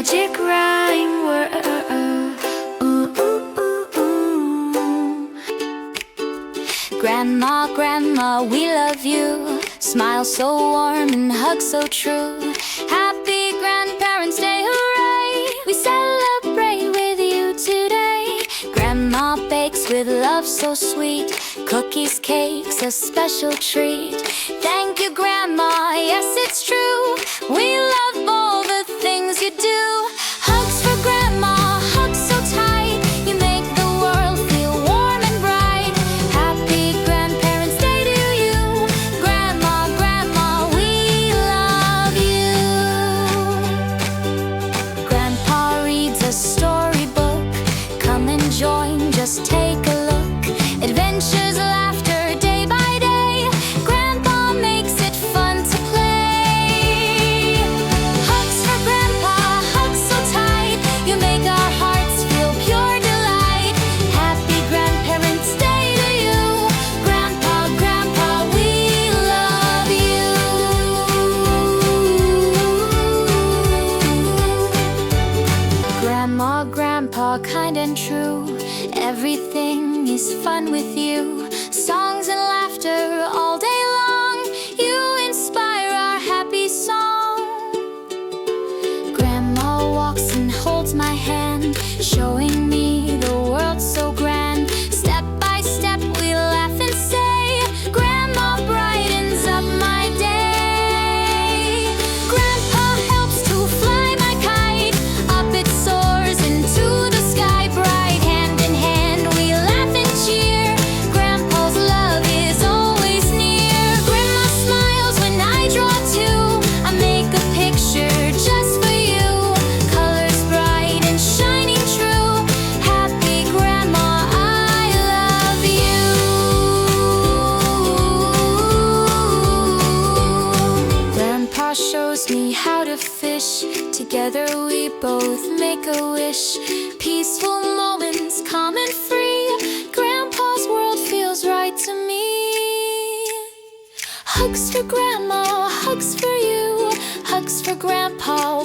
magic rhyme word. Grandma, Grandma, we love you. Smile so warm and hug so true. Happy Grandparents' Day, hooray! We celebrate with you today. Grandma bakes with love so sweet. Cookies, cakes, a special treat. Thank you, Grandma, yes, it's true. We love all the things you do. Hugs for Grandma, hugs so tight. You make the world feel warm and bright. Happy Grandparents' Day to you. Grandma, Grandma, we love you. Grandpa reads a storybook. Come and join, just take a look. Adventures, laughter, day by day. Grandpa makes it fun to play. Hugs for Grandpa, hugs so tight. You make our hearts feel pure delight. Happy Grandparents' Day to you. Grandpa, Grandpa, we love you. Grandma, Grandpa, kind and true. Everything is fun with you. Songs and laughter all day long. You inspire our happy song. Grandma walks and holds my hand, showing me the world so grand. Step by step we laugh and say, Grandma brightens up my day. Grandpa helps to fly my kite. Up it soars into the sky bright. Hand in hand we laugh and cheer. Grandpa's love is always near. Grandma smiles when I draw too. I make a picture just for you. Colors bright and shining true. Happy Grandma, I love you. Grandpa shows me how to fish. Together we both make a wish. Peaceful moments, calm and free. Grandpa's world feels right to me. Hugs for Grandma, hugs for you. Hugs for Grandpa.